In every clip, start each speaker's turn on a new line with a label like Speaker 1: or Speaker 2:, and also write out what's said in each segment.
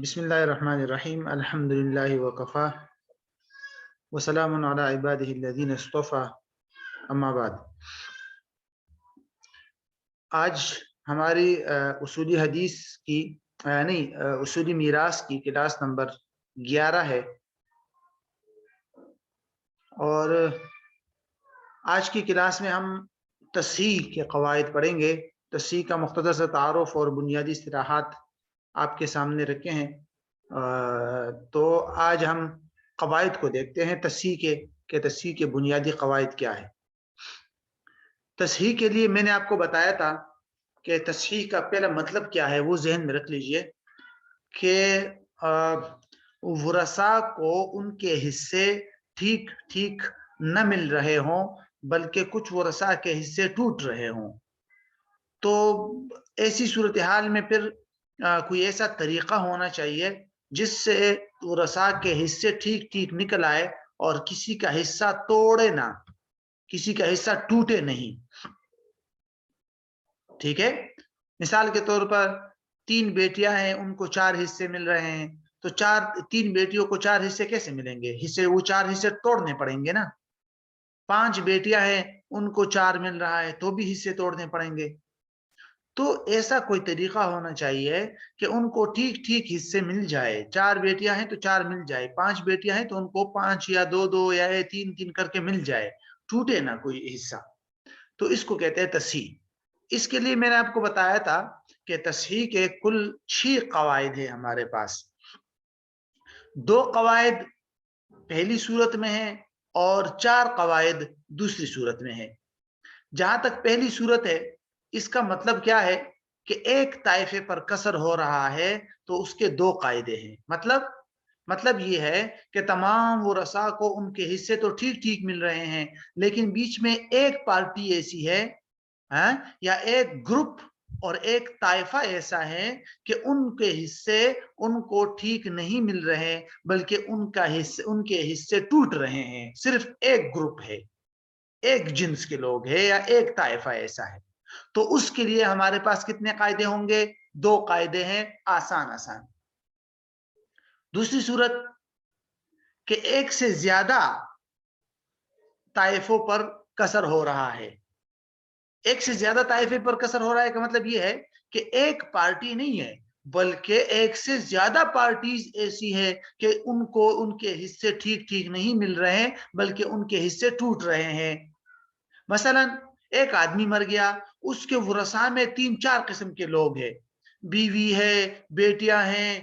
Speaker 1: بسم اللہ الرحمن الرحیم الحمد للہ وکفا وسلام علی عبادہ الذین اصطفیٰ اما بعد۔ آج ہماری اصولی حدیث کی اصولی میراث کی کلاس نمبر 11 ہے، اور آج کی کلاس میں ہم تصحیح کے قواعد پڑھیں گے۔ تصحیح کا مختصر سا تعارف اور بنیادی اصطلاحات آپ کے سامنے رکھے ہیں۔ تو آج ہم قواعد کو دیکھتے ہیں تصحیح کے، کہ تصحیح کے بنیادی قواعد کیا ہے۔ تصحیح کے لیے میں نے آپ کو بتایا تھا کہ تصحیح کا پہلا مطلب کیا ہے، وہ ذہن میں رکھ لیجئے کہ ورثاء کو ان کے حصے ٹھیک ٹھیک نہ مل رہے ہوں، بلکہ کچھ ورثاء کے حصے ٹوٹ رہے ہوں۔ تو ایسی صورتحال میں پھر کوئی ایسا طریقہ ہونا چاہیے جس سے ورثاء کے حصے ٹھیک ٹھیک نکل آئے اور کسی کا حصہ توڑے نہ، کسی کا حصہ ٹوٹے نہیں۔ ٹھیک ہے، مثال کے طور پر 3 بیٹیاں ہیں، ان کو 4 حصے مل رہے ہیں، تو 3 بیٹیوں کو 4 حصے کیسے ملیں گے؟ وہ 4 حصے توڑنے پڑیں گے نا۔ 5 بیٹیاں ہیں، ان کو 4 مل رہا ہے، تو بھی حصے توڑنے پڑیں گے۔ تو ایسا کوئی طریقہ ہونا چاہیے کہ ان کو ٹھیک ٹھیک حصے مل جائے۔ 4 بیٹیاں ہیں تو 4 مل جائے، 5 بیٹیاں ہیں تو ان کو 5 یا 2 یا 3 کر کے مل جائے، ٹوٹے نہ کوئی حصہ۔ تو اس کو کہتے ہیں تصحیح۔ اس کے لیے میں نے آپ کو بتایا تھا کہ تصحیح کے کل 6 قواعد ہیں ہمارے پاس۔ 2 قواعد پہلی صورت میں ہیں اور 4 قواعد دوسری صورت میں ہیں۔ جہاں تک پہلی صورت ہے، اس کا مطلب کیا ہے کہ ایک طائفے پر کسر ہو رہا ہے تو اس کے 2 قاعدے ہیں۔ مطلب یہ ہے کہ تمام ورثاء کو ان کے حصے تو ٹھیک ٹھیک مل رہے ہیں، لیکن بیچ میں ایک پارٹی ایسی ہے یا ایک گروپ اور ایک طائفہ ایسا ہے کہ ان کے حصے ان کو ٹھیک نہیں مل رہے، بلکہ ان کے حصے ٹوٹ رہے ہیں۔ صرف ایک گروپ ہے، ایک جنس کے لوگ ہیں یا ایک طائفہ ایسا ہے، تو اس کے لیے ہمارے پاس کتنے قاعدے ہوں گے؟ 2 قاعدے ہیں، آسان۔ دوسری صورت کہ ایک سے زیادہ طائفوں پر کسر ہو رہا ہے۔ ایک سے زیادہ طائفے پر کسر ہو رہا ہے کا مطلب یہ ہے کہ ایک پارٹی نہیں ہے، بلکہ ایک سے زیادہ پارٹیز ایسی ہے کہ ان کو ان کے حصے ٹھیک ٹھیک نہیں مل رہے ہیں، بلکہ ان کے حصے ٹوٹ رہے ہیں۔ مثلا ایک آدمی مر گیا، اس کے ورثاء میں 3-4 قسم کے لوگ ہیں، بیوی ہے، بیٹیاں ہیں،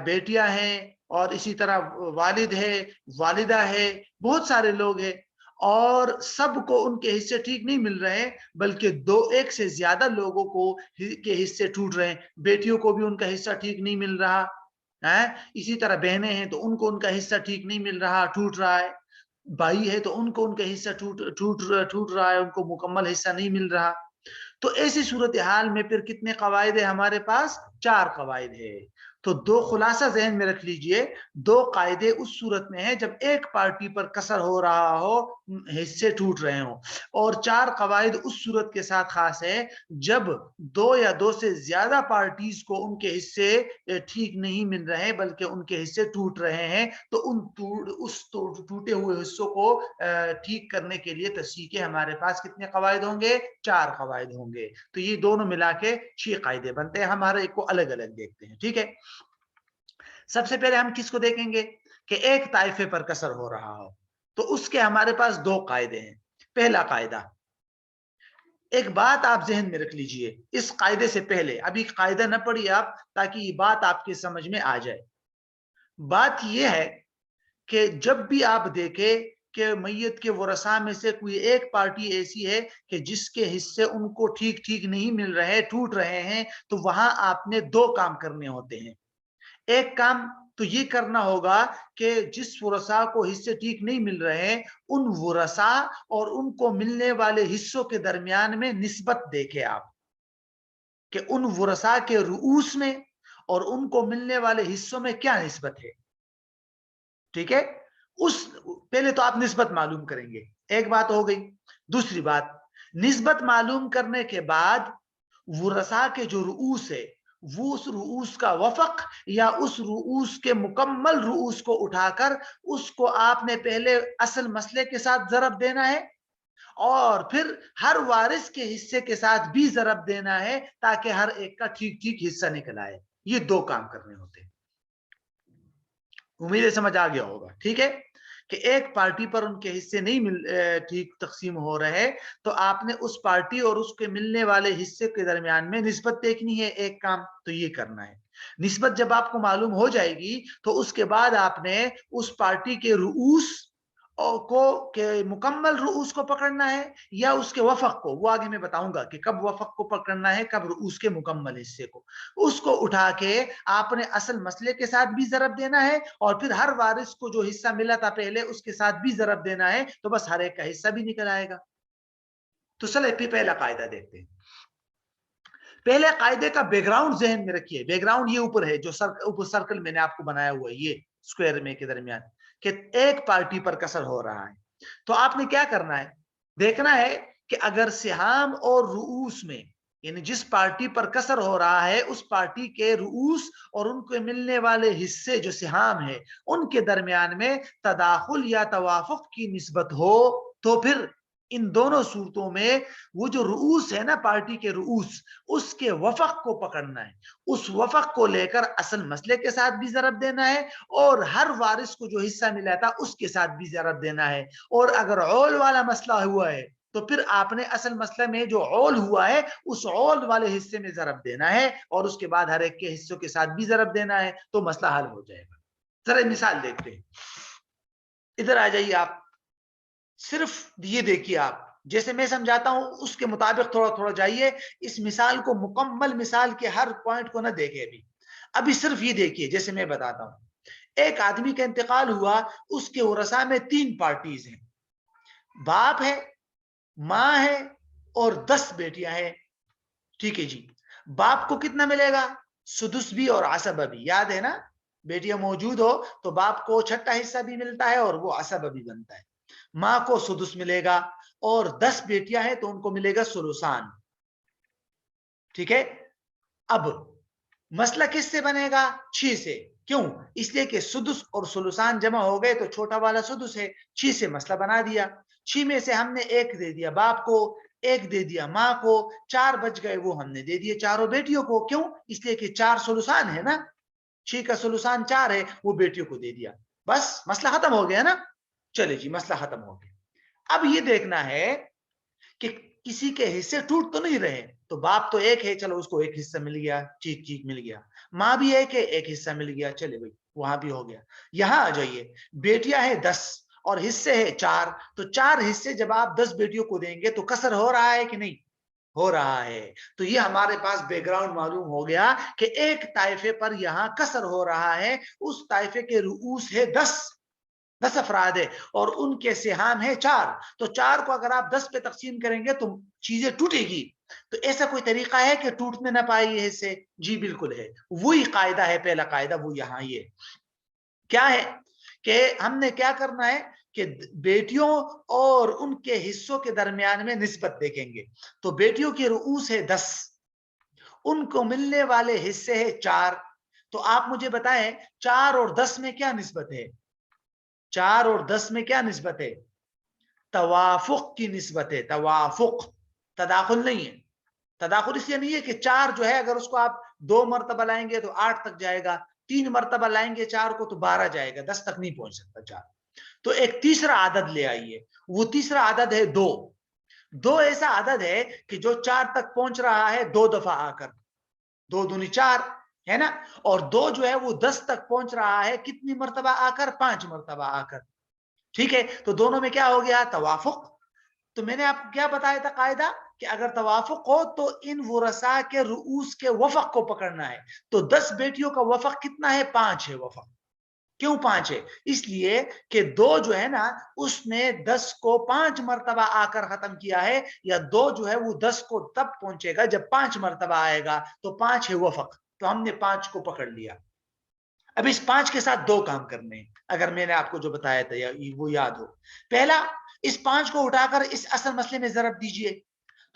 Speaker 1: بیٹیاں ہیں، اور اسی طرح والد ہے، والدہ ہے، بہت سارے لوگ ہیں، اور سب کو ان کے حصے ٹھیک نہیں مل رہے، بلکہ ایک سے زیادہ لوگوں کو کے حصے ٹوٹ رہے ہیں۔ بیٹیوں کو بھی ان کا حصہ ٹھیک نہیں مل رہا ہے، اسی طرح بہنیں ہیں تو ان کو ان کا حصہ ٹھیک نہیں مل رہا، ٹوٹ رہا ہے۔ بھائی ہے تو ان کو ان کا حصہ ٹوٹ رہا ہے، ان کو مکمل حصہ نہیں مل رہا۔ تو ایسی صورتحال میں پھر کتنے قواعد ہیں ہمارے پاس؟ 4 قواعد ہے۔ تو 2 خلاصہ ذہن میں رکھ لیجئے، 2 قاعدے اس صورت میں ہیں جب ایک پارٹی پر کسر ہو رہا ہو، حصے ٹوٹ رہے ہوں، اور 4 قواعد اس صورت کے ساتھ خاص ہے جب 2 یا 2 سے زیادہ پارٹیز کو ان کے حصے ٹھیک نہیں مل رہے، بلکہ ان کے حصے ٹوٹ رہے ہیں۔ تو اس ٹوٹے ہوئے حصوں کو ٹھیک کرنے کے لیے تصحیح کے ہمارے پاس کتنے قواعد ہوں گے؟ 4 قواعد ہوں گے۔ تو یہ دونوں ملا کے 6 قاعدے بنتے ہیں۔ ہمارے ایک کو الگ الگ دیکھتے ہیں، ٹھیک ہے۔ سب سے پہلے ہم کس کو دیکھیں گے کہ ایک طائفے پر کسر ہو رہا ہو، تو اس کے ہمارے پاس 2 قاعدے ہیں۔ پہلا قاعدہ، ایک بات آپ ذہن میں رکھ لیجئے اس قاعدے سے پہلے، ابھی قاعدہ نہ پڑھیے آپ تاکہ یہ بات آپ کے سمجھ میں آ جائے۔ بات یہ ہے کہ جب بھی آپ دیکھیں کہ میت کے ورثاء میں سے کوئی ایک پارٹی ایسی ہے کہ جس کے حصے ان کو ٹھیک ٹھیک نہیں مل رہے، ٹوٹ رہے ہیں، تو وہاں آپ نے 2 کام کرنے ہوتے ہیں۔ ایک کام تو یہ کرنا ہوگا کہ جس ورثاء کو حصے ٹھیک نہیں مل رہے، ان ورثاء اور ان کو ملنے والے حصوں کے درمیان میں نسبت دیکھیں آپ، کہ ان ورثاء کے رؤوس میں اور ان کو ملنے والے حصوں میں کیا نسبت ہے۔ ٹھیک ہے، پہلے تو آپ نسبت معلوم کریں گے، ایک بات ہو گئی۔ دوسری بات، نسبت معلوم کرنے کے بعد ورثاء کے جو رؤوس ہے وہ اس رؤوس کا وفق یا اس رؤوس کے مکمل رؤوس کو اٹھا کر اس کو آپ نے پہلے اصل مسئلے کے ساتھ ضرب دینا ہے اور پھر ہر وارث کے حصے کے ساتھ بھی ضرب دینا ہے تاکہ ہر ایک کا ٹھیک ٹھیک حصہ نکل آئے. یہ دو کام کرنے ہوتے ہیں. امید ہے سمجھ آ گیا ہوگا. ٹھیک ہے کہ ایک پارٹی پر ان کے حصے نہیں ٹھیک تقسیم ہو رہے تو آپ نے اس پارٹی اور اس کے ملنے والے حصے کے درمیان میں نسبت دیکھنی ہے. ایک کام تو یہ کرنا ہے. نسبت جب آپ کو معلوم ہو جائے گی تو اس کے بعد آپ نے اس پارٹی کے رؤوس کو کہ مکمل رؤوس کو پکڑنا ہے یا اس کے وفق کو. وہ آگے میں بتاؤں گا کہ کب وفق کو پکڑنا ہے کب رؤوس کے مکمل حصے کو. اس کو اٹھا کے آپ نے اصل مسئلے کے ساتھ بھی ضرب دینا ہے اور پھر ہر وارث کو جو حصہ ملا تھا پہلے اس کے ساتھ بھی ضرب دینا ہے تو بس ہر ایک کا حصہ بھی نکل آئے گا. تو چلے پہلا قاعدہ دیکھتے ہیں. پہلے قاعدے کا بیک گراؤنڈ ذہن میں رکھیے. بیک گراؤنڈ یہ اوپر ہے جو اوپر سرکل میں نے آپ کو بنایا ہوا ہے یہ اسکوائر میں کے درمیان کہ ایک پارٹی پر کسر ہو رہا ہے. تو آپ نے کیا کرنا ہے دیکھنا ہے کہ اگر سہام اور رؤوس میں یعنی جس پارٹی پر کسر ہو رہا ہے اس پارٹی کے رؤوس اور ان کو ملنے والے حصے جو سہام ہے ان کے درمیان میں تداخل یا توافق کی نسبت ہو تو پھر ان دونوں صورتوں میں وہ جو رؤوس ہے نا پارٹی کے رؤوس اس کے وفق کو پکڑنا ہے. اس وفق کو لے کر اصل مسئلے کے ساتھ بھی ضرب دینا ہے اور ہر وارث کو جو حصہ ملا تھا اس کے ساتھ بھی ضرب دینا ہے. اور اگر عول والا مسئلہ ہوا ہے تو پھر آپ نے اصل مسئلہ میں جو عول ہوا ہے اس عول والے حصے میں ضرب دینا ہے اور اس کے بعد ہر ایک کے حصوں کے ساتھ بھی ضرب دینا ہے تو مسئلہ حل ہو جائے گا. ذرا مثال دیکھتے ہیں. ادھر آ جائیے آپ. صرف یہ دیکھیے آپ جیسے میں سمجھاتا ہوں اس کے مطابق تھوڑا تھوڑا جائیے. اس مثال کو مکمل مثال کے ہر پوائنٹ کو نہ دیکھیں. ابھی صرف یہ دیکھیے جیسے میں بتاتا ہوں. ایک آدمی کا انتقال ہوا اس کے ورثاء میں 3 پارٹیز ہیں. باپ ہے ماں ہے اور 10 بیٹیاں ہیں. ٹھیک ہے جی. باپ کو کتنا ملے گا سدس بھی اور عصبہ بھی. یاد ہے نا بیٹیاں موجود ہو تو باپ کو چھٹا حصہ بھی ملتا ہے اور وہ عصبہ بھی بنتا ہے. ماں کو سدس ملے گا اور 10 بیٹیاں ہیں تو ان کو ملے گا سلوسان. ٹھیک ہے. اب مسئلہ کس سے بنے گا 6 سے. کیوں؟ اس لیے کہ سدس اور سلوسان جمع ہو گئے تو چھوٹا والا سدس ہے. 6 سے مسئلہ بنا دیا. 6 میں سے ہم نے 1 دے دیا باپ کو 1 دے دیا ماں کو 4 بچ گئے وہ ہم نے دے دیے چاروں بیٹیوں کو. کیوں؟ اس لیے کہ 4 سلوسان ہے نا 6 کا سلوسان 4 ہے وہ بیٹیوں کو دے دیا. بس مسئلہ ختم ہو گیا نا. چلے جی مسئلہ ختم ہو گیا. اب یہ دیکھنا ہے کہ کسی کے حصے ٹوٹ تو نہیں رہے. تو باپ تو 1 ہے چلو اس کو 1 حصہ مل گیا. ٹھیک ٹھیک مل گیا. ماں بھی 1 ہے 1 حصہ مل گیا. چلے بھائی وہاں بھی ہو گیا. یہاں آ جائیے. بیٹیاں ہیں 10 اور حصے ہیں 4. تو 4 حصے جب آپ 10 بیٹیوں کو دیں گے تو کسر ہو رہا ہے کہ نہیں ہو رہا ہے. تو یہ ہمارے پاس بیک گراؤنڈ معلوم ہو گیا کہ ایک طائفے پر یہاں کسر ہو رہا ہے. اس طائفے کے رؤوس ہے 10 افراد ہے اور ان کے سہام ہے 4. تو 4 کو اگر آپ 10 پہ تقسیم کریں گے تو چیزیں ٹوٹے گی. تو ایسا کوئی طریقہ ہے کہ ٹوٹنے نہ پائے یہ حصے؟ جی بالکل ہے. وہی قاعدہ ہے پہلا قاعدہ وہ یہاں یہ کیا ہے کہ ہم نے کیا کرنا ہے کہ بیٹیوں اور ان کے حصوں کے درمیان میں نسبت دیکھیں گے. تو بیٹیوں کے رؤوس ہے 10 ان کو ملنے والے حصے ہے 4. تو آپ مجھے بتائیں 4 اور 10 میں کیا نسبت ہے؟ 4 اور 10 میں کیا نسبت ہے؟ توافق کی نسبت ہے. توافق تداخل نہیں ہے. تداخل اس لیے نہیں ہے کہ 4 جو ہے اگر اس کو آپ 2 مرتبہ لائیں گے تو 8 تک جائے گا. 3 مرتبہ لائیں گے 4 کو تو 12 جائے گا. 10 تک نہیں پہنچ سکتا 4. تو ایک تیسرا عدد لے آئیے. وہ تیسرا عدد ہے 2. 2 ایسا عدد ہے کہ جو 4 تک پہنچ رہا ہے 2 دفعہ آ کر. 2 دونی 4 ہے نا. اور 2 جو ہے وہ 10 تک پہنچ رہا ہے کتنی مرتبہ آ کر 5 مرتبہ آ کر. ٹھیک ہے. تو دونوں میں کیا ہو گیا توافق. تو میں نے آپ کو کیا بتایا تھا قاعدہ کہ اگر توافق ہو تو ان ورثاء کے رؤوس کے وفق کو پکڑنا ہے. تو 10 بیٹیوں کا وفق کتنا ہے 5 ہے وفق. کیوں 5 ہے؟ اس لیے کہ 2 جو ہے نا اس نے 10 کو 5 مرتبہ آ کر ختم کیا ہے یا 2 جو ہے وہ 10 کو تب پہنچے گا جب 5 مرتبہ آئے گا. تو 5 ہے وفق. تو ہم نے 5 کو پکڑ لیا. اب اس 5 کے ساتھ 2 کام کرنے ہیں اگر میں نے آپ کو جو بتایا تھا وہ یاد ہو. پہلا اس 5 کو اٹھا کر اس اصل مسئلے میں ضرب دیجئے.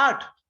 Speaker 1: 8,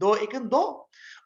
Speaker 1: 2 1 2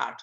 Speaker 1: 8.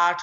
Speaker 1: 8.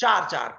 Speaker 1: 4 4,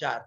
Speaker 1: 4।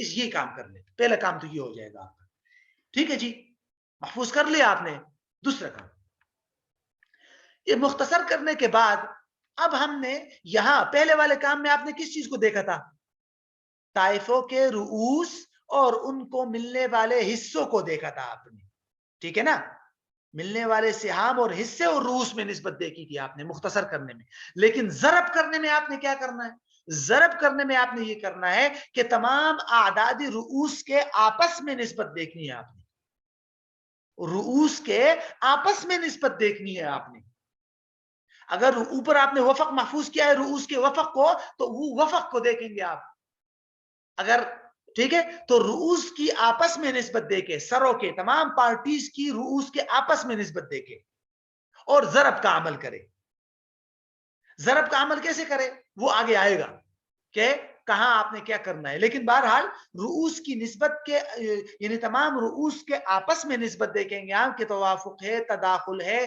Speaker 1: اس یہ کام کر لیں. پہلا کام تو یہ ہو جائے گا آپ کا. ٹھیک ہے جی, محفوظ کر لیا آپ نے. دوسرا کام, یہ مختصر کرنے کے بعد اب ہم نے یہاں پہلے والے کام میں آپ نے کس چیز کو دیکھا تھا؟ طائفوں کے رؤوس اور ان کو ملنے والے حصوں کو دیکھا تھا آپ نے. ٹھیک ہے نا, ملنے والے سہام اور حصے اور رؤوس میں نسبت دیکھی تھی آپ نے مختصر کرنے میں. لیکن ضرب کرنے میں آپ نے کیا کرنا ہے؟ ضرب کرنے میں آپ نے یہ کرنا ہے کہ تمام اعداد رؤوس کے آپس میں نسبت دیکھنی ہے آپ نے. رؤوس کے آپس میں نسبت دیکھنی ہے آپ نے. اگر اوپر آپ نے وفق محفوظ کیا ہے رؤوس کے وفق کو, تو وہ وفق کو دیکھیں گے آپ. اگر ٹھیک ہے, تو رؤوس کی آپس میں نسبت دیکھے, سروں کے تمام پارٹیز کی رؤوس کے آپس میں نسبت دیکھے اور ضرب کا عمل کرے. ضرب کا عمل کیسے کرے وہ آگے آئے گا کہ کہاں آپ نے کیا کرنا ہے. لیکن بہرحال رؤوس کی نسبت کے یعنی تمام رؤوس کے آپس میں نسبت دیکھیں گے آپ کہ توافق ہے, تداخل ہے,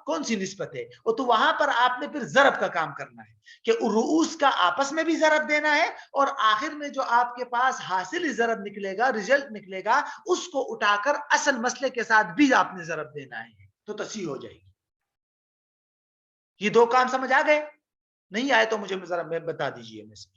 Speaker 1: کون سی نسبت ہے, اور تو وہاں پر آپ نے پھر ضرب کا کام کرنا ہے کہ رؤوس کا آپس میں بھی ضرب دینا ہے, اور آخر میں جو آپ کے پاس حاصل ضرب نکلے گا, رزلٹ نکلے گا, اس کو اٹھا کر اصل مسئلے کے ساتھ بھی آپ نے ضرب دینا ہے, تو تصحیح ہو جائے گی. یہ دو کام سمجھ آ گئے؟ نہیں آئے تو مجھے ذرا بتا دیجئے میں سے.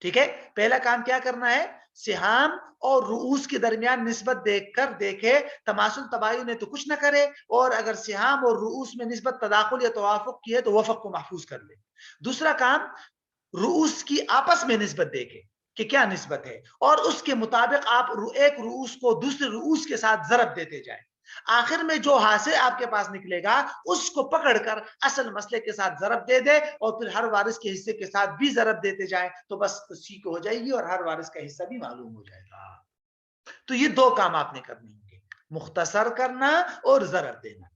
Speaker 1: ٹھیک ہے, پہلا کام کیا کرنا ہے, سہام اور رؤوس کے درمیان نسبت دیکھ کر دیکھے, تماثل تباین ہے تو کچھ نہ کرے, اور اگر سہام اور رؤوس میں نسبت تداخل یا توافق کی ہے تو وفق کو محفوظ کر لے. دوسرا کام, رؤوس کی آپس میں نسبت دیکھے کہ کیا نسبت ہے, اور اس کے مطابق آپ ایک رؤوس کو دوسرے رؤوس کے ساتھ ضرب دیتے جائیں. آخر میں جو حاصل آپ کے پاس نکلے گا اس کو پکڑ کر اصل مسئلے کے ساتھ ضرب دے دے, اور پھر ہر وارث کے حصے کے ساتھ بھی ضرب دیتے جائیں, تو بس تصحیح ہو جائے گی اور ہر وارث کا حصہ بھی معلوم ہو جائے گا. تو یہ دو کام آپ نے کرنے ہوں گے, مختصر کرنا اور ضرب دینا.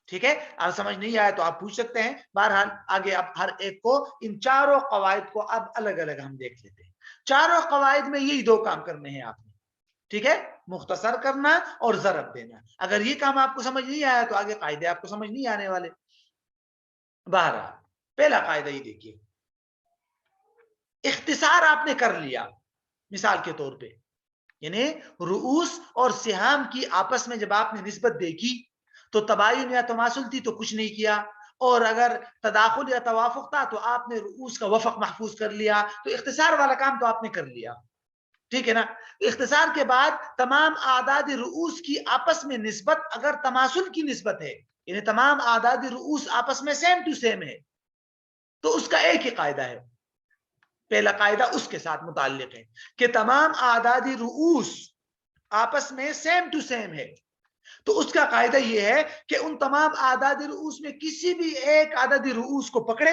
Speaker 1: ٹھیک ہے, آپ سمجھ نہیں آیا تو آپ پوچھ سکتے ہیں. بہرحال آگے اب ہر ایک کو ان چاروں قواعد کو اب الگ الگ ہم دیکھ لیتے ہیں. چاروں قواعد میں یہی دو کام کرنے ہیں آپ نے. ٹھیک ہے, مختصر کرنا اور ضرب دینا. اگر یہ کام آپ کو سمجھ نہیں آیا تو آگے قاعدے آپ کو سمجھ نہیں آنے والے. بہرحال پہلا قاعدہ یہ دیکھیے, اختصار آپ نے کر لیا مثال کے طور پہ, یعنی رؤوس اور سہام کی آپس میں جب آپ نے نسبت دیکھی تو تباین یا تماثل تھی تو کچھ نہیں کیا, اور اگر تداخل یا توافق تھا تو آپ نے رؤوس کا وفق محفوظ کر لیا. تو اختصار والا کام تو آپ نے کر لیا. ٹھیک ہے نا, اختصار کے بعد تمام اعداد رؤوس کی آپس میں نسبت اگر تماثل کی نسبت ہے, یعنی تمام اعداد رؤوس آپس میں سیم ٹو سیم ہے, تو اس کا ایک ہی قاعدہ ہے. پہلا قاعدہ اس کے ساتھ متعلق ہے کہ تمام اعداد رؤوس آپس میں سیم ٹو سیم ہے. تو اس کا قاعدہ یہ ہے کہ ان تمام اعداد رؤوس میں کسی بھی ایک عدد رؤوس کو پکڑے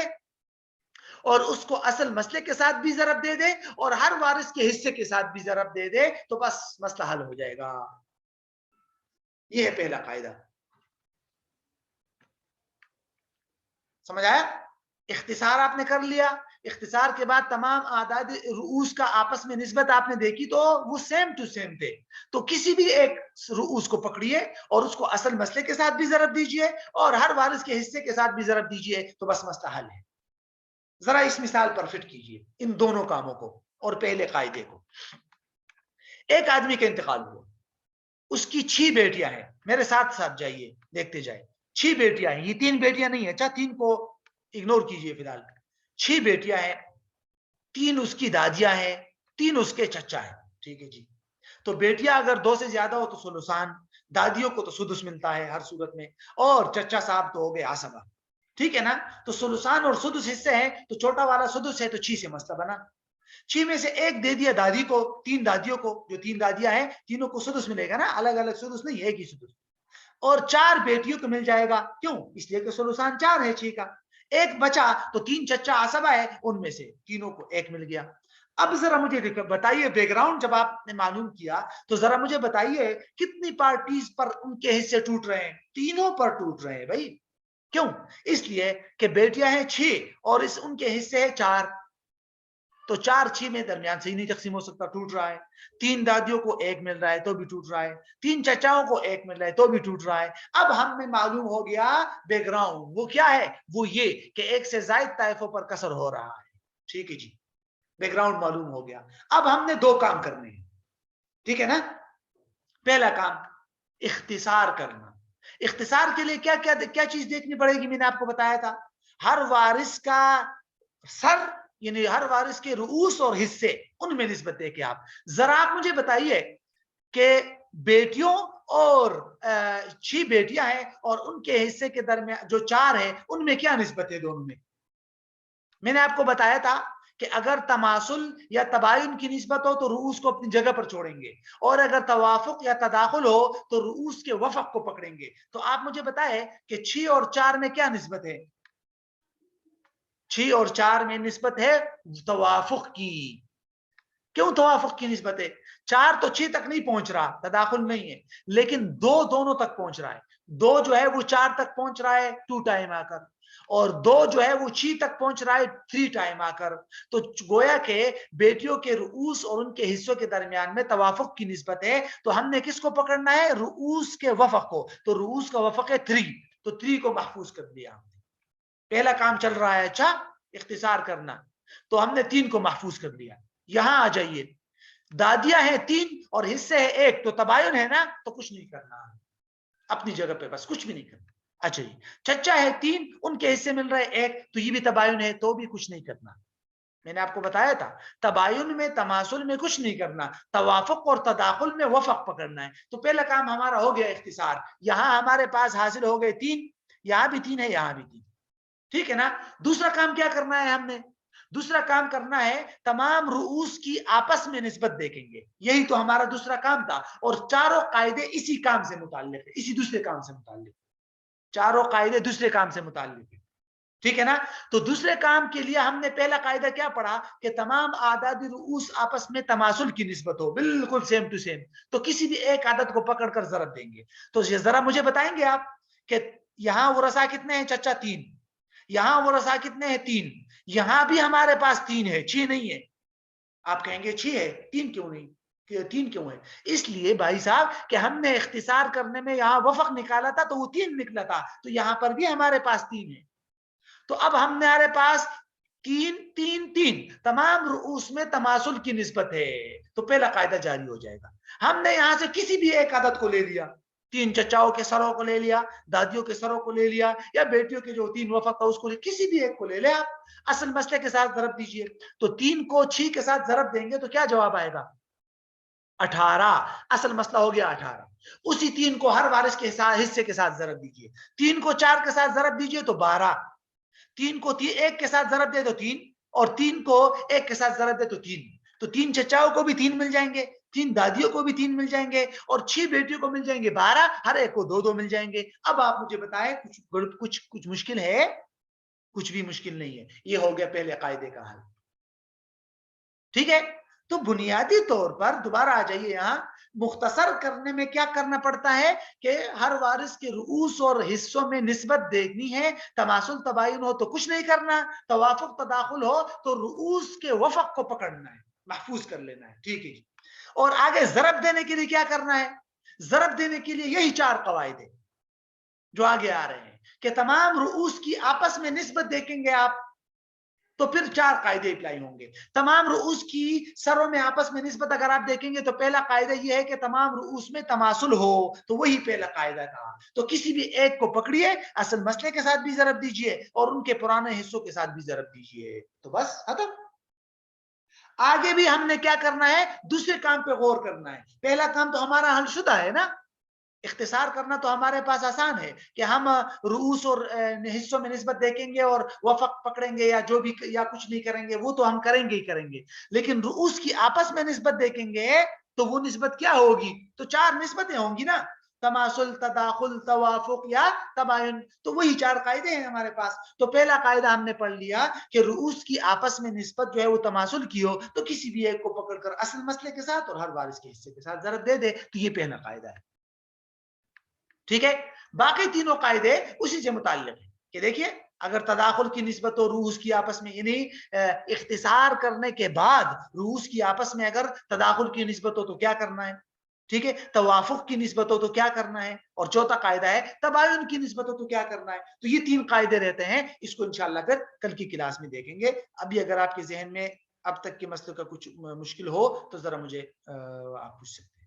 Speaker 1: اور اس کو اصل مسئلے کے ساتھ بھی ضرب دے دے اور ہر وارث کے حصے کے ساتھ بھی ضرب دے دے, تو بس مسئلہ حل ہو جائے گا. یہ ہے پہلا قاعدہ. سمجھ آیا؟ اختصار آپ نے کر لیا, اختصار کے بعد تمام اعداد رؤوس کا آپس میں نسبت آپ نے دیکھی تو وہ سیم ٹو سیم تھے, تو کسی بھی ایک رؤوس کو پکڑیے اور اس کو اصل مسئلے کے ساتھ بھی ضرب دیجئے اور ہر وارث کے حصے کے ساتھ بھی ضرب دیجئے, تو بس مسئلہ حل ہے. ذرا اس مثال پر فٹ کیجئے ان دونوں کاموں کو اور پہلے قاعدے کو. ایک آدمی کا انتقال ہوا, اس کی 6 بیٹیاں ہیں. میرے ساتھ ساتھ جائیے, دیکھتے جائیں. 6 بیٹیاں ہیں, یہ 3 بیٹیاں نہیں ہیں, اچھا 3 کو اگنور کیجئے فی الحال. 6 بیٹیاں ہیں, 3 اس کی دادیاں ہیں, 3 اس کے چچا ہیں. ٹھیک ہے جی, تو بیٹیاں اگر 2 سے زیادہ ہو تو ثلثان, دادیوں کو تو سدس ملتا ہے ہر صورت میں, اور چچا صاحب تو ہو گئے عصبہ. ٹھیک ہے نا, تو ثلثان اور سدس حصے ہیں, تو چھوٹا والا سدس ہے, تو 6 سے مسئلہ بنا. 6 میں سے ایک دے دیا دادی کو, 3 دادیوں کو, جو 3 دادیاں ہیں تینوں کو سدس ملے گا نا, الگ الگ سدس نہیں, ایک ہی سدس. اور 4 بیٹیوں کو مل جائے گا, کیوں؟ اس لیے کہ ثلثان 4 ہے 6 کا. ایک بچا تو 3 چچا عصبہ ہے, ان میں سے تینوں کو ایک مل گیا. اب ذرا مجھے بتائیے, بیک گراؤنڈ جب آپ نے معلوم کیا تو ذرا مجھے بتائیے کتنی پارٹیز پر ان کے حصے ٹوٹ رہے ہیں؟ تینوں پر ٹوٹ رہے ہیں بھائی. کیوں؟ اس لیے کہ بیٹیاں ہیں 6 اور ان کے حصے ہیں 4, تو 4 6 میں درمیان سے ہی نہیں تقسیم ہو سکتا, ٹوٹ رہا ہے. 3 دادیوں کو ایک مل رہا ہے تو بھی ٹوٹ رہا ہے, 3 چچاؤں کو ایک مل رہا ہے تو بھی ٹوٹ رہا ہے. اب ہمیں معلوم ہو گیا بیک گراؤنڈ, وہ کیا ہے؟ وہ یہ کہ ایک سے زائد طائفوں پر کسر ہو رہا ہے. ٹھیک ہے جی, بیک گراؤنڈ معلوم ہو گیا. اب ہم نے 2 کام کرنے ہیں, ٹھیک ہے نا. پہلا کام اختصار کرنا. اختصار کے لیے کیا چیز دیکھنی پڑے گی؟ میں نے آپ کو بتایا تھا ہر وارث کا سر یعنی ہر وارث کے رؤوس اور حصے ان میں نسبت دے کے آپ ذرا آپ مجھے بتائیے کہ بیٹیوں اور 6 بیٹیاں ہیں اور ان کے حصے کے درمیان جو 4 ہیں ان میں کیا نسبت ہے دونوں میں؟ میں نے آپ کو بتایا تھا کہ اگر تماثل یا تباین کی نسبت ہو تو رؤوس کو اپنی جگہ پر چھوڑیں گے, اور اگر توافق یا تداخل ہو تو رؤوس کے وفق کو پکڑیں گے. تو آپ مجھے بتائیں کہ 6 اور 4 میں کیا نسبت ہے؟ 6 اور 4 میں نسبت ہے توافق کی. کیوں توافق کی نسبت ہے؟ 4 تو 6 تک نہیں پہنچ رہا, تداخل نہیں ہے, لیکن 2 دونوں تک پہنچ رہا ہے. 2 جو ہے وہ 4 تک پہنچ رہا ہے 2 ٹائم آ کر, اور 2 جو ہے وہ 6 تک پہنچ رہا ہے 3 ٹائم آ کر. تو گویا کہ بیٹیوں کے رؤوس اور ان کے حصوں کے درمیان میں توافق کی نسبت ہے. تو ہم نے کس کو پکڑنا ہے؟ رؤوس کے وفق کو. تو رؤوس کا وفق ہے 3, تو 3 کو محفوظ کر دیا. پہلا کام چل رہا ہے اچھا اختصار کرنا, تو ہم نے 3 کو محفوظ کر دیا. یہاں آ جائیے, دادیاں ہیں 3 اور حصے ہیں 1, تو تباین ہے نا, تو کچھ نہیں کرنا, اپنی جگہ پہ بس کچھ بھی نہیں کرنا. اچھا جی, چچا ہے 3 ان کے حصے مل رہے 1, تو یہ بھی تباین ہے, تو بھی کچھ نہیں کرنا. میں نے آپ کو بتایا تھا تباین میں تماثل میں کچھ نہیں کرنا, توافق اور تداخل میں وفق پکڑنا ہے. تو پہلا کام ہمارا ہو گیا اختصار. یہاں ہمارے پاس حاصل ہو گئے 3, یہاں بھی 3 ہے, یہاں بھی 3, ٹھیک ہے نا. دوسرا کام کیا کرنا ہے ہم نے؟ دوسرا کام کرنا ہے تمام رؤوس کی آپس میں نسبت دیکھیں گے. یہی تو ہمارا دوسرا کام تھا, اور چاروں قاعدے اسی کام سے متعلق ہے, اسی دوسرے کام سے متعلق. چاروں قاعدے دوسرے کام سے متعلق ہے, ٹھیک ہے نا. تو دوسرے کام کے لیے ہم نے پہلا قاعدہ کیا پڑھا کہ تمام اعداد رؤوس آپس میں تماثل کی نسبت ہو, بالکل سیم ٹو سیم. تو کسی بھی ایک عدد کو پکڑ کر ضرب دیں گے. تو یہ ذرا مجھے بتائیں گے آپ کہ یہاں ورثاء کتنے ہیں؟ چچا 3, یہاں ورثاء کتنے ہیں؟ 3, یہاں بھی ہمارے پاس 3 ہے, 6 نہیں ہے. آپ کہیں گے 6 ہے, 3 کیوں نہیں؟ 3 کیوں ہے؟ اس لیے بھائی صاحب کہ ہم نے اختصار کرنے میں یہاں وفق نکالا تھا تو وہ 3 نکلا تھا, تو یہاں پر بھی ہمارے پاس 3 ہے. تو اب ہمارے پاس 3 3 3 تمام رؤوس میں تماثل کی نسبت ہے, تو پہلا قاعدہ جاری ہو جائے گا. ہم نے یہاں سے کسی بھی ایک عدد کو لے لیا, 3 چچاؤں کے سروں کو لے لیا, دادیوں کے سروں کو لے لیا, یا بیٹیوں کے جو 3 وفق تھا اس کو لے, کسی بھی ایک کو لے لے آپ, اصل مسئلے کے ساتھ ضرب دیجئے. تو 3 کو 6 کے ساتھ ضرب دیں گے تو کیا جواب آئے گا؟ 18. اصل مسئلہ ہو گیا 18. اسی 3 کو ہر وارث کے حصے کے ساتھ ضرب دیجئے. 3 کو 4 کے ساتھ ضرب دیجئے تو 12. 3 کو 1 کے ساتھ ضرب دے تو 3, اور 3 کو 1 کے ساتھ ضرب دے تو 3. تو 3 چچاؤں کو بھی 3 مل جائیں گے, 3 دادیوں کو بھی 3 مل جائیں گے, اور 6 بیٹیوں کو مل جائیں گے 12, ہر ایک کو 2 2 مل جائیں گے. اب آپ مجھے بتائیں کچھ مشکل ہے؟ کچھ بھی مشکل نہیں ہے. یہ ہو گیا پہلے قاعدے کا حل, ٹھیک ہے. تو بنیادی طور پر دوبارہ آ جائیے, یہاں مختصر کرنے میں کیا کرنا پڑتا ہے کہ ہر وارث کے رؤوس اور حصوں میں نسبت دیکھنی ہے. تماثل تباین ہو تو کچھ نہیں کرنا, توافق تداخل ہو تو رؤوس کے وفق کو پکڑنا ہے, محفوظ کر لینا ہے, ٹھیک ہے جی. اور آگے ضرب دینے کے لیے کیا کرنا ہے؟ ضرب دینے کے لیے یہی 4 قواعد ہیں جو آگے آ رہے ہیں کہ تمام رؤوس کی آپس میں نسبت دیکھیں گے آپ تو پھر 4 قاعدے اپلائی ہوں گے. تمام رؤوس کی سروں میں آپس میں نسبت اگر آپ دیکھیں گے تو پہلا قاعدہ یہ ہے کہ تمام رؤوس میں تماثل ہو, تو وہی پہلا قاعدہ تھا. تو کسی بھی ایک کو پکڑیے, اصل مسئلے کے ساتھ بھی ضرب دیجئے اور ان کے پرانے حصوں کے ساتھ بھی ضرب دیجئے, تو بس ختم. آگے بھی ہم نے کیا کرنا ہے؟ دوسرے کام پہ غور کرنا ہے. پہلا کام تو ہمارا حل شدہ ہے نا, اختصار کرنا تو ہمارے پاس آسان ہے کہ ہم رؤوس اور حصوں میں نسبت دیکھیں گے اور وفق پکڑیں گے, یا جو بھی یا کچھ نہیں کریں گے, وہ تو ہم کریں گے ہی کریں گے. لیکن رؤوس کی آپس میں نسبت دیکھیں گے تو وہ نسبت کیا ہوگی؟ تو 4 نسبتیں ہوں گی نا, تماثل, تداخل, توافق یا تباین. تو وہی 4 قاعدے ہیں ہمارے پاس. تو پہلا قاعدہ ہم نے پڑھ لیا کہ رؤوس کی آپس میں نسبت جو ہے وہ تماثل کی ہو تو کسی بھی ایک کو پکڑ کر اصل مسئلے کے ساتھ اور ہر وارث کے حصے کے ساتھ ضرب دے دے, تو یہ پہلا قاعدہ ہے, ٹھیک ہے. باقی تینوں قاعدے اسی سے متعلق ہیں کہ دیکھیے اگر تداخل کی نسبت ہو رؤوس کی آپس میں, یعنی اختصار کرنے کے بعد رؤوس کی آپس میں اگر تداخل کی نسبت ہو تو کیا کرنا ہے, ٹھیک ہے. توافق کی نسبت ہو تو کیا کرنا ہے, اور چوتھا قاعدہ ہے تباین کی نسبت ہو تو کیا کرنا ہے. تو یہ 3 قاعدے رہتے ہیں, اس کو انشاءاللہ پھر کل کی کلاس میں دیکھیں گے. ابھی اگر آپ کے ذہن میں اب تک کے مسئلے کا کچھ مشکل ہو تو ذرا مجھے آپ پوچھ سکتے ہیں